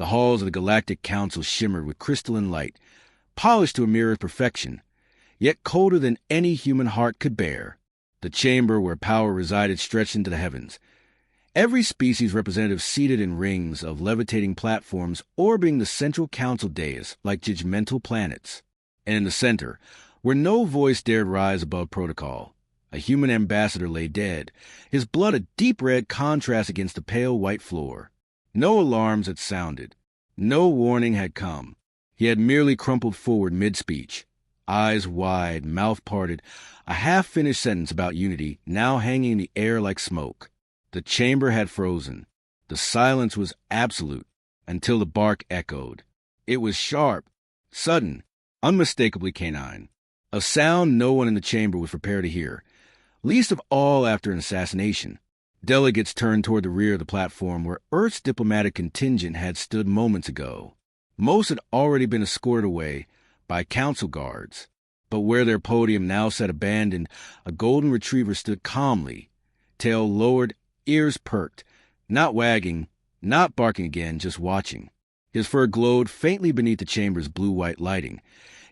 The halls of the Galactic Council shimmered with crystalline light, polished to a mirror of perfection, yet colder than any human heart could bear. The chamber where power resided stretched into the heavens. Every species representative seated in rings of levitating platforms orbiting the central council dais like judgmental planets. And in the center, where no voice dared rise above protocol, a human ambassador lay dead, his blood a deep red contrast against the pale white floor. No alarms had sounded. No warning had come. He had merely crumpled forward mid-speech, eyes wide, mouth parted, a half-finished sentence about unity now hanging in the air like smoke. The chamber had frozen. The silence was absolute until the bark echoed. It was sharp, sudden, unmistakably canine. A sound no one in the chamber was prepared to hear, least of all after an assassination. Delegates turned toward the rear of the platform where Earth's diplomatic contingent had stood moments ago. Most had already been escorted away by council guards, but where their podium now sat abandoned, a golden retriever stood calmly, tail lowered, ears perked, not wagging, not barking again, just watching. His fur glowed faintly beneath the chamber's blue-white lighting,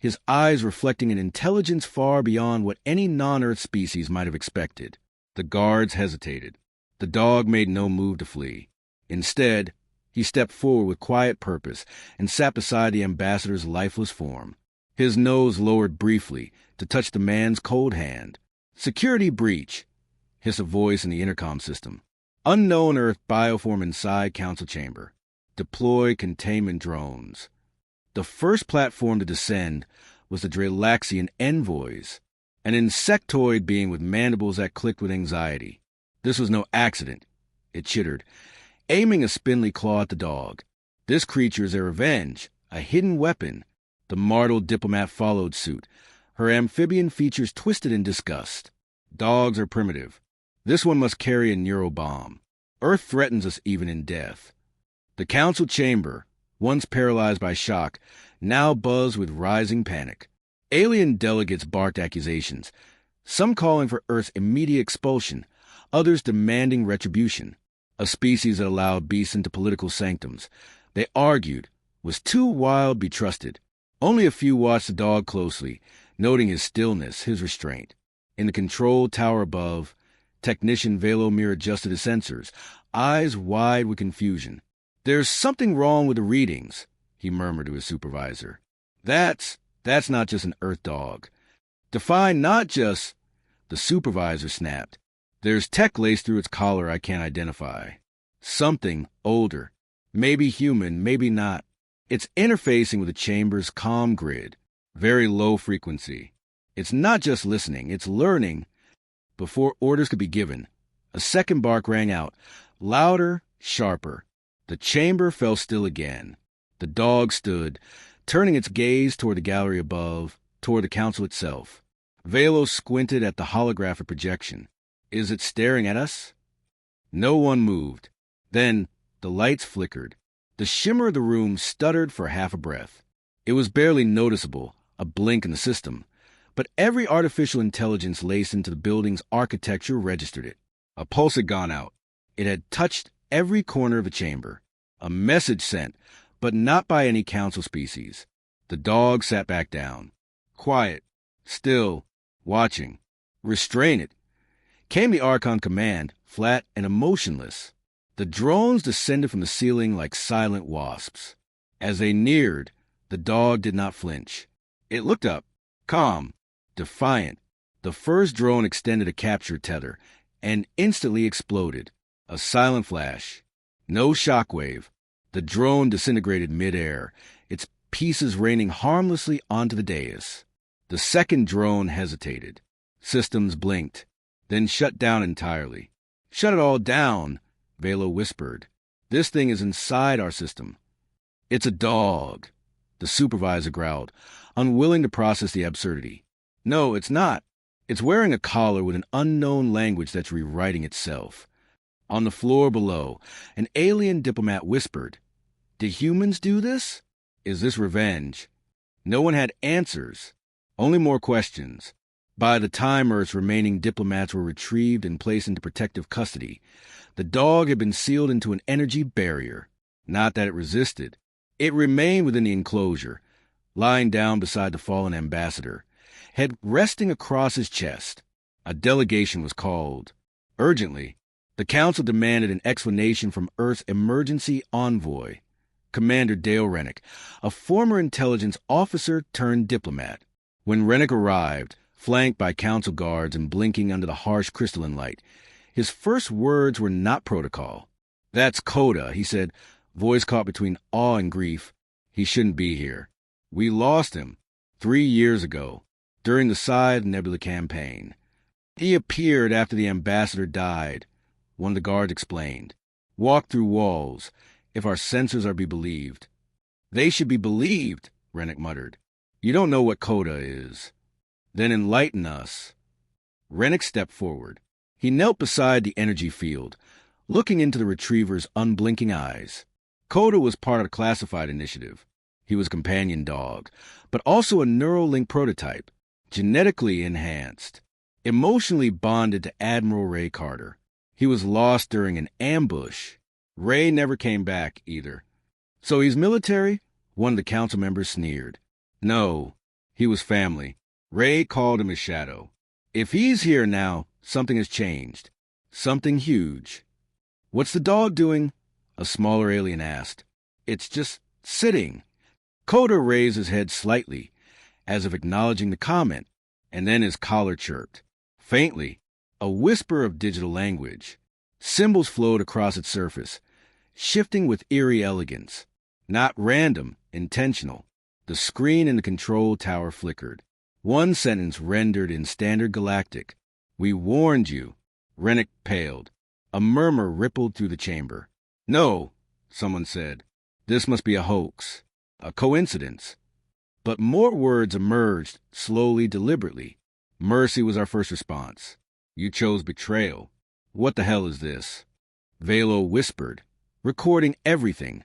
his eyes reflecting an intelligence far beyond what any non-Earth species might have expected. The guards hesitated. The dog made no move to flee. Instead, he stepped forward with quiet purpose and sat beside the ambassador's lifeless form. His nose lowered briefly to touch the man's cold hand. "Security breach," hissed a voice in the intercom system. "Unknown Earth bioform inside council chamber. Deploy containment drones." The first platform to descend was the Dralaxian envoys, an insectoid being with mandibles that clicked with anxiety. This was no accident, it chittered, aiming a spindly claw at the dog. This creature is a revenge, a hidden weapon. The martled diplomat followed suit, her amphibian features twisted in disgust. Dogs are primitive. This one must carry a neurobomb. Earth threatens us even in death. The council chamber, once paralyzed by shock, now buzzed with rising panic. Alien delegates barked accusations, some calling for Earth's immediate expulsion, others demanding retribution. A species that allowed beasts into political sanctums, they argued, was too wild to be trusted. Only a few watched the dog closely, noting his stillness, his restraint. In the control tower above, Technician Velomir adjusted his sensors, eyes wide with confusion. "There's something wrong with the readings," he murmured to his supervisor. That's not just an Earth dog. Define not just..." The supervisor snapped. "There's tech laced through its collar I can't identify. Something older. Maybe human, maybe not. It's interfacing with the chamber's comm grid. Very low frequency. It's not just listening, it's learning." Before orders could be given, a second bark rang out, louder, sharper. The chamber fell still again. The dog stood, turning its gaze toward the gallery above, toward the council itself. Velo squinted at the holographic projection. Is it staring at us? No one moved. Then the lights flickered. The shimmer of the room stuttered for half a breath. It was barely noticeable, a blink in the system, but every artificial intelligence laced into the building's architecture registered it. A pulse had gone out. It had touched every corner of the chamber. A message sent, but not by any council species. The dog sat back down. Quiet, still, watching. "Restrain it," came the Archon command, flat and emotionless. The drones descended from the ceiling like silent wasps. As they neared, the dog did not flinch. It looked up, calm, defiant. The first drone extended a capture tether and instantly exploded. A silent flash. No shockwave. The drone disintegrated midair, its pieces raining harmlessly onto the dais. The second drone hesitated. Systems blinked, then shut down entirely. "Shut it all down," Velo whispered. "This thing is inside our system." "It's a dog," the supervisor growled, unwilling to process the absurdity. "No, it's not. It's wearing a collar with an unknown language that's rewriting itself." On the floor below, an alien diplomat whispered, "Did humans do this? Is this revenge?" No one had answers, only more questions. By the time Earth's remaining diplomats were retrieved and placed into protective custody, the dog had been sealed into an energy barrier. Not that it resisted. It remained within the enclosure, lying down beside the fallen ambassador, head resting across his chest. A delegation was called. Urgently, the council demanded an explanation from Earth's emergency envoy, Commander Dale Rennick, a former intelligence officer turned diplomat. When Rennick arrived, flanked by council guards and blinking under the harsh crystalline light, his first words were not protocol. "That's Coda," he said, voice caught between awe and grief. "He shouldn't be here. We lost him 3 years ago, during the Scythe Nebula campaign. He appeared after the ambassador died," one of the guards explained. "Walked through walls, if our sensors are to be believed." "They should be believed," Rennick muttered. "You don't know what Coda is." "Then enlighten us." Rennick stepped forward. He knelt beside the energy field, looking into the retriever's unblinking eyes. Coda was part of the classified initiative. He was a companion dog, but also a Neuralink prototype, genetically enhanced, emotionally bonded to Admiral Ray Carter. He was lost during an ambush. Ray never came back, either. "So he's military?" One of the council members sneered. "No, he was family. Ray called him his shadow. If he's here now, something has changed. Something huge." "What's the dog doing?" a smaller alien asked. "It's just sitting." Coda raised his head slightly, as if acknowledging the comment, and then his collar chirped. Faintly, a whisper of digital language. Symbols flowed across its surface, shifting with eerie elegance. Not random, intentional. The screen in the control tower flickered. One sentence rendered in standard Galactic. "We warned you." Rennick paled. A murmur rippled through the chamber. "No," someone said. "This must be a hoax. A coincidence." But more words emerged, slowly, deliberately. "Mercy was our first response. You chose betrayal. What the hell is this?" Velo whispered, recording everything,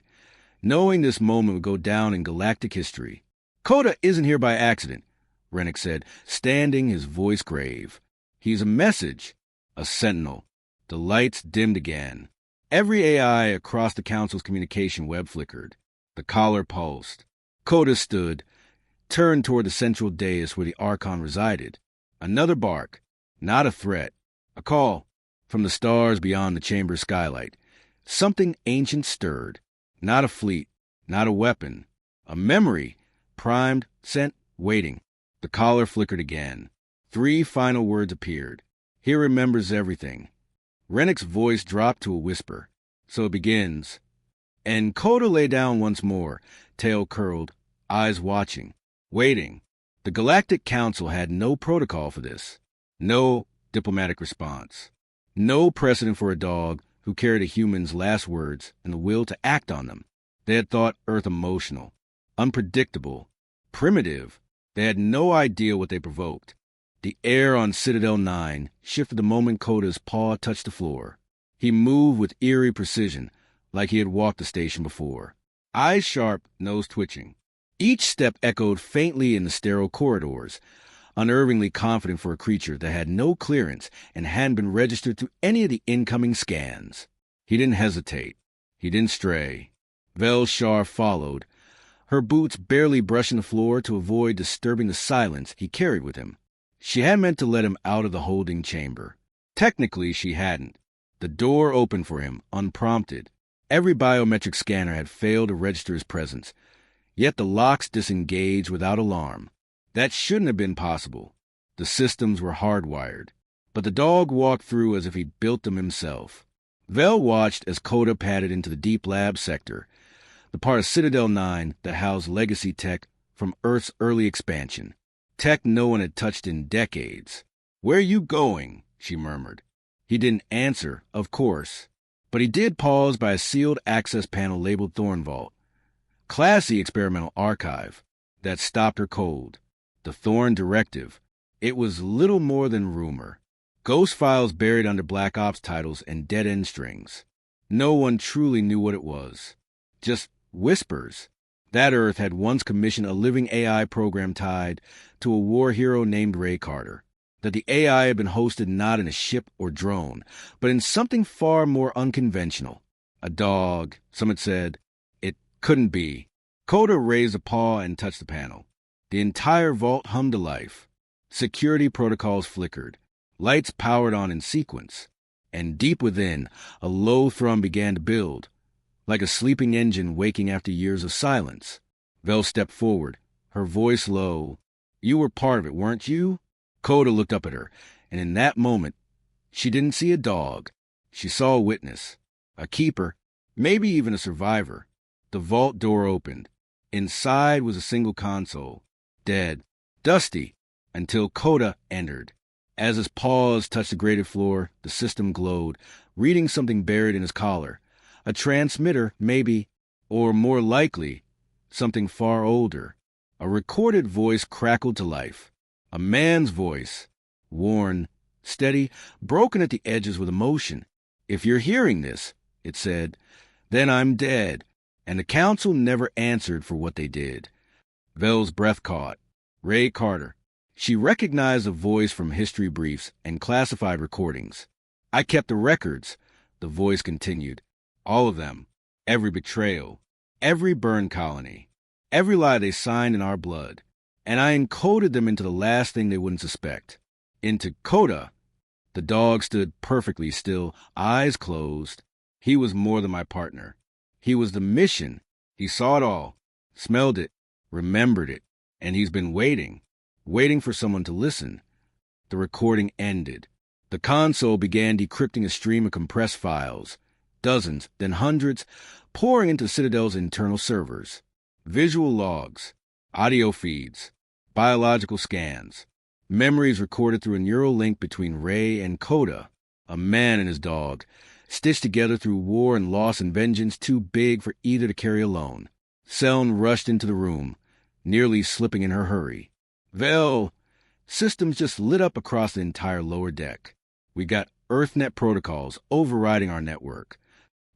knowing this moment would go down in galactic history. "Coda isn't here by accident," Rennick said, standing, his voice grave. "He's a message, a sentinel." The lights dimmed again. Every AI across the council's communication web flickered. The collar pulsed. Coda stood, turned toward the central dais where the Archon resided. Another bark. Not a threat. A call. From the stars beyond the chamber's skylight. Something ancient stirred. Not a fleet. Not a weapon. A memory. Primed, sent, waiting. The collar flickered again. 3 final words appeared. "He remembers everything." Rennick's voice dropped to a whisper. "So it begins." And Coda lay down once more, tail curled, eyes watching, waiting. The Galactic Council had no protocol for this. No diplomatic response. No precedent for a dog who carried a human's last words and the will to act on them. They had thought Earth emotional, unpredictable, primitive. They had no idea what they provoked. The air on Citadel 9 shifted the moment Coda's paw touched the floor. He moved with eerie precision, like he had walked the station before. Eyes sharp, nose twitching. Each step echoed faintly in the sterile corridors, unnervingly confident for a creature that had no clearance and hadn't been registered through any of the incoming scans. He didn't hesitate. He didn't stray. Vel Shar followed, her boots barely brushing the floor to avoid disturbing the silence he carried with him. She had meant to let him out of the holding chamber. Technically, she hadn't. The door opened for him, unprompted. Every biometric scanner had failed to register his presence, yet the locks disengaged without alarm. That shouldn't have been possible. The systems were hardwired. But the dog walked through as if he'd built them himself. Vel watched as Coda padded into the deep lab sector, the part of Citadel 9 that housed legacy tech from Earth's early expansion. Tech no one had touched in decades. "Where are you going?" she murmured. He didn't answer, of course, but he did pause by a sealed access panel labeled Thornvault. Classy experimental archive. That stopped her cold. The Thorn Directive. It was little more than rumor. Ghost files buried under Black Ops titles and dead-end strings. No one truly knew what it was. Just whispers. That Earth had once commissioned a living AI program tied to a war hero named Ray Carter. That the AI had been hosted not in a ship or drone, but in something far more unconventional. A dog, some had said, Couldn't be. Coda raised a paw and touched the panel. The entire vault hummed to life. Security protocols flickered. Lights powered on in sequence. And deep within, a low thrum began to build, like a sleeping engine waking after years of silence. Vel stepped forward, her voice low. "You were part of it, weren't you?" Coda looked up at her, and in that moment, she didn't see a dog. She saw a witness, a keeper, maybe even a survivor. The vault door opened. Inside was a single console, dead, dusty, until Coda entered. As his paws touched the grated floor, the system glowed, reading something buried in his collar. A transmitter, maybe, or more likely, something far older. A recorded voice crackled to life. A man's voice, worn, steady, broken at the edges with emotion. "If you're hearing this," it said, "then I'm dead." And the council never answered for what they did. Vel's breath caught. Ray Carter. She recognized the voice from history briefs and classified recordings. "I kept the records," the voice continued. "All of them. Every betrayal. Every burn colony. Every lie they signed in our blood. And I encoded them into the last thing they wouldn't suspect. Into Coda." The dog stood perfectly still, eyes closed. He was more than my partner. He was the mission. He saw it all, smelled it, remembered it, and he's been waiting for someone to listen. The recording ended. The console began decrypting a stream of compressed files, dozens, then hundreds, pouring into Citadel's internal servers. Visual logs, audio feeds, biological scans, memories recorded through a neural link between Ray and Coda, a man and his dog, stitched together through war and loss and vengeance too big for either to carry alone. Seln rushed into the room, nearly slipping in her hurry. "Vel!" Systems just lit up across the entire lower deck. We got EarthNet protocols overriding our network.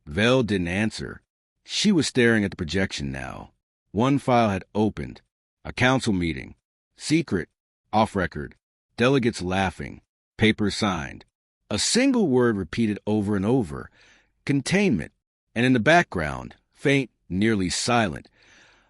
Vel didn't answer. She was staring at the projection now. One file had opened. A council meeting. Secret. Off record. Delegates laughing. Papers signed. A single word repeated over and over. Containment. And in the background, faint, nearly silent,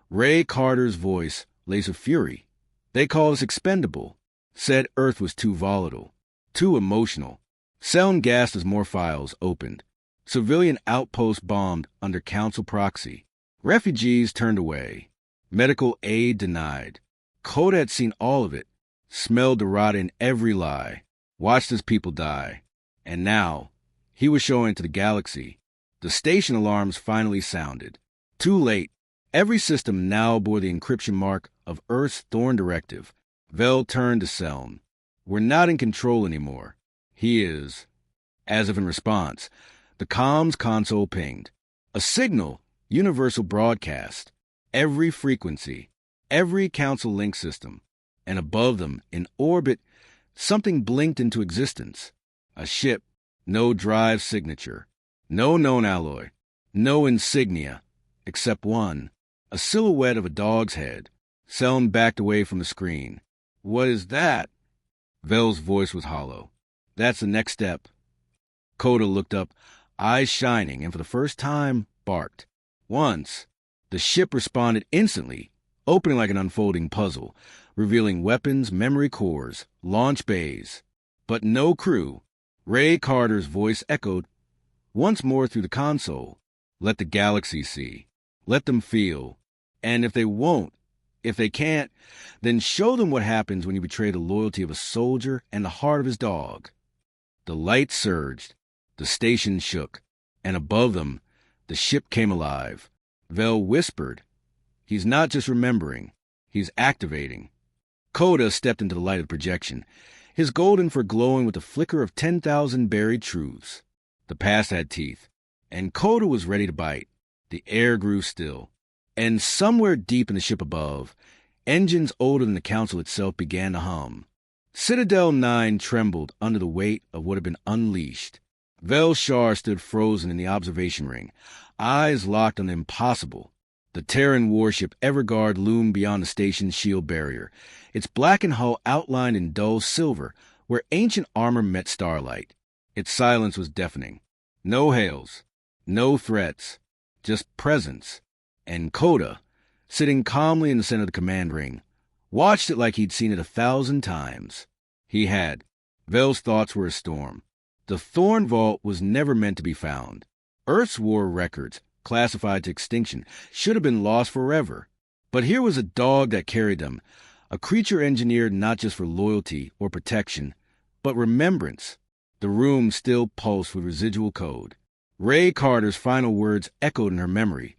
Ray Carter's voice, laser fury. "They called us expendable. Said Earth was too volatile. Too emotional." Seln gasped as more files opened. Civilian outposts bombed under council proxy. Refugees turned away. Medical aid denied. Coda had seen all of it. Smelled the rot in every lie. Watched his people die. And now, he was showing it to the galaxy. The station alarms finally sounded. Too late. Every system now bore the encryption mark of Earth's Thorn Directive. Vel turned to Seln. "We're not in control anymore. He is." As if in response, the comms console pinged. A signal, universal broadcast. Every frequency, every council link system. And above them, in orbit, something blinked into existence. A ship, no drive signature, no known alloy, no insignia, except one, a silhouette of a dog's head. Seln backed away from the screen. "What is that?" Vel's voice was hollow. "That's the next step." Coda looked up, eyes shining, and for the first time, barked. Once, the ship responded instantly, opening like an unfolding puzzle, revealing weapons, memory cores, launch bays. But no crew. Ray Carter's voice echoed once more through the console. "Let the galaxy see. Let them feel. And if they won't, if they can't, then show them what happens when you betray the loyalty of a soldier and the heart of his dog." The lights surged. The station shook. And above them, the ship came alive. Vel whispered, "He's not just remembering. He's activating." Coda stepped into the light of the projection, his golden fur glowing with the flicker of 10,000 buried truths. The past had teeth, and Coda was ready to bite. The air grew still. And somewhere deep in the ship above, engines older than the council itself began to hum. Citadel 9 trembled under the weight of what had been unleashed. Vel Shar stood frozen in the observation ring, eyes locked on the impossible. The Terran warship Everguard loomed beyond the station's shield barrier, its blackened hull outlined in dull silver where ancient armor met starlight. Its silence was deafening. No hails, no threats, just presence. And Coda, sitting calmly in the center of the command ring, watched it like he'd seen it 1,000 times. He had. Vel's thoughts were a storm. The Thorn Vault was never meant to be found. Earth's war records, classified to extinction, should have been lost forever. But here was a dog that carried them, a creature engineered not just for loyalty or protection, but remembrance. The room still pulsed with residual code. Ray Carter's final words echoed in her memory.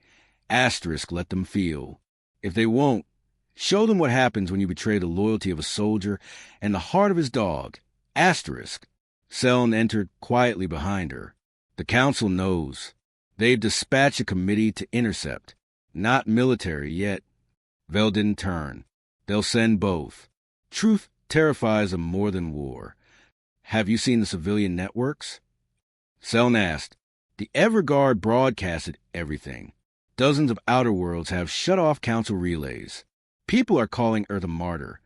Asterisk, let them feel. If they won't, show them what happens when you betray the loyalty of a soldier and the heart of his dog. Asterisk. Seln entered quietly behind her. The council knows. They've dispatched a committee to intercept. Not military yet. Vel didn't turn. They'll send both. Truth terrifies them more than war. Have you seen the civilian networks? Seln asked. The Everguard broadcasted everything. Dozens of outer worlds have shut off council relays. People are calling Earth a martyr.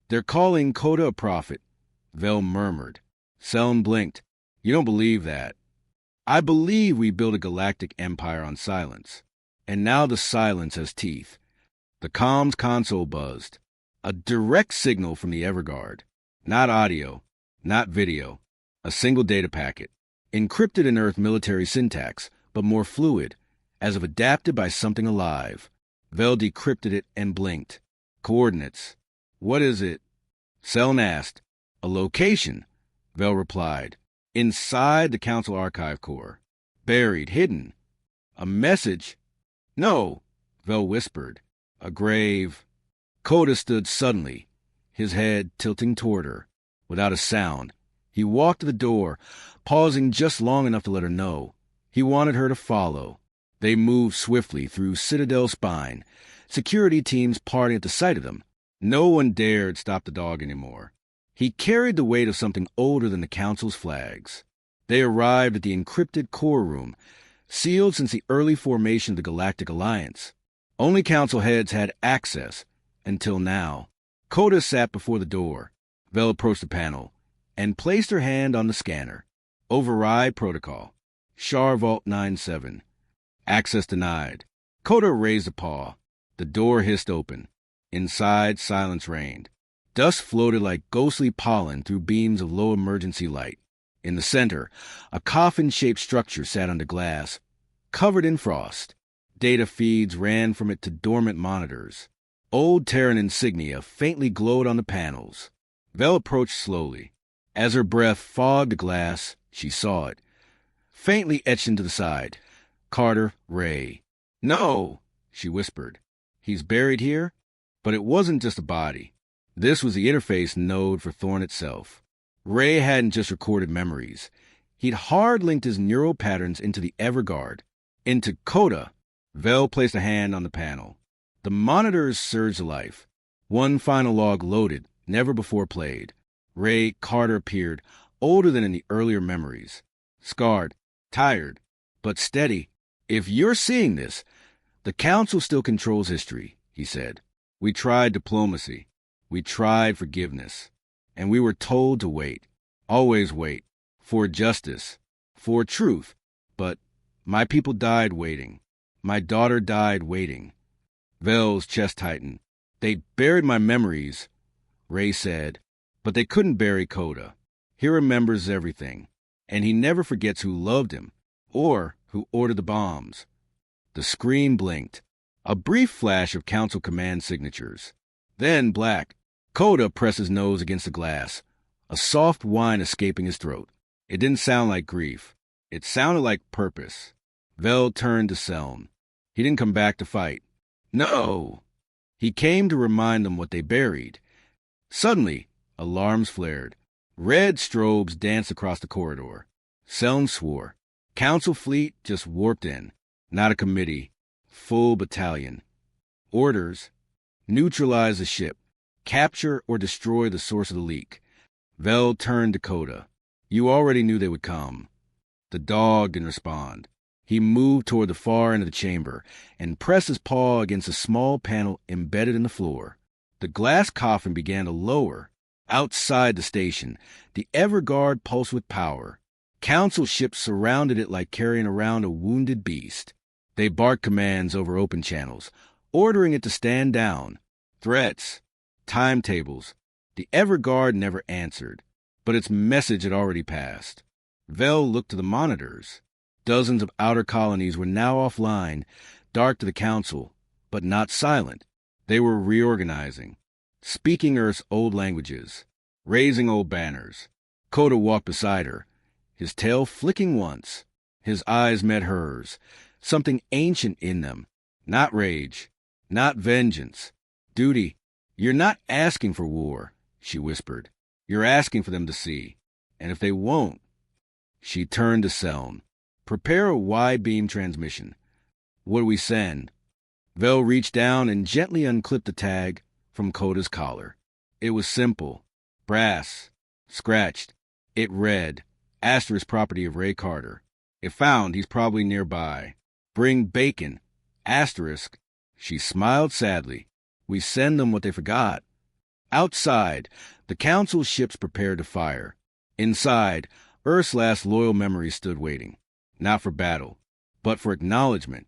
They're calling Coda a prophet. Vel murmured. Seln blinked. You don't believe that. I believe we built a galactic empire on silence. And now the silence has teeth. The comms console buzzed. A direct signal from the Everguard. Not audio. Not video. A single data packet. Encrypted in Earth military syntax, but more fluid, as if adapted by something alive. Vel decrypted it and blinked. Coordinates. What is it? Seln asked. A location, Vel replied. Inside the Council Archive Core. Buried, hidden. A message? No, Vel whispered. A grave. Coda stood suddenly, his head tilting toward her. Without a sound, he walked to the door, pausing just long enough to let her know. He wanted her to follow. They moved swiftly through Citadel Spine, security teams parting at the sight of them. No one dared stop the dog anymore. He carried the weight of something older than the Council's flags. They arrived at the encrypted core room, sealed since the early formation of the Galactic Alliance. Only Council heads had access, until now. Coda sat before the door. Vel approached the panel and placed her hand on the scanner. Override protocol. Char Vault 97. Access denied. Coda raised a paw. The door hissed open. Inside, silence reigned. Dust floated like ghostly pollen through beams of low-emergency light. In the center, a coffin-shaped structure sat under glass, covered in frost. Data feeds ran from it to dormant monitors. Old Terran insignia faintly glowed on the panels. Vel approached slowly. As her breath fogged the glass, she saw it. Faintly etched into the side. Carter, Ray. No, she whispered. He's buried here? But it wasn't just a body. This was the interface node for Thorn itself. Ray hadn't just recorded memories. He'd hard-linked his neural patterns into the Everguard, into Coda. Vel placed a hand on the panel. The monitors surged to life. One final log loaded, never before played. Ray Carter appeared, older than in the earlier memories. Scarred, tired, but steady. If you're seeing this, the Council still controls history, he said. We tried diplomacy. We tried forgiveness. And we were told to wait. Always wait. For justice. For truth. But my people died waiting. My daughter died waiting. Vel's chest tightened. They buried my memories, Ray said, but they couldn't bury Coda. He remembers everything, and he never forgets who loved him, or who ordered the bombs. The screen blinked. A brief flash of Council command signatures. Then black. Coda pressed his nose against the glass, a soft whine escaping his throat. It didn't sound like grief. It sounded like purpose. Vel turned to Seln. He didn't come back to fight. No! He came to remind them what they buried. Suddenly, alarms flared. Red strobes danced across the corridor. Seln swore. Council fleet just warped in. Not a committee. Full battalion. Orders. Neutralize the ship. Capture or destroy the source of the leak. Vel turned to Coda. You already knew they would come. The dog didn't respond. He moved toward the far end of the chamber and pressed his paw against a small panel embedded in the floor. The glass coffin began to lower. Outside the station, the Everguard pulsed with power. Council ships surrounded it like carrying around a wounded beast. They barked commands over open channels, ordering it to stand down. Threats, timetables. The Everguard never answered, but its message had already passed. Vel looked to the monitors. Dozens of outer colonies were now offline, dark to the Council, but not silent. They were reorganizing, speaking Earth's old languages, raising old banners. Coda walked beside her, his tail flicking once. His eyes met hers, something ancient in them. Not rage, not vengeance. Duty. You're not asking for war, she whispered. You're asking for them to see. And if they won't... She turned to Selm. Prepare a wide-beam transmission. What do we send? Vel reached down and gently unclipped the tag from Coda's collar. It was simple. Brass. Scratched. It read, Asterisk property of Ray Carter. If found, he's probably nearby. Bring bacon. Asterisk. She smiled sadly. We send them what they forgot. Outside, the Council ships prepared to fire. Inside, Earth's last loyal memories stood waiting. Not for battle, but for acknowledgement.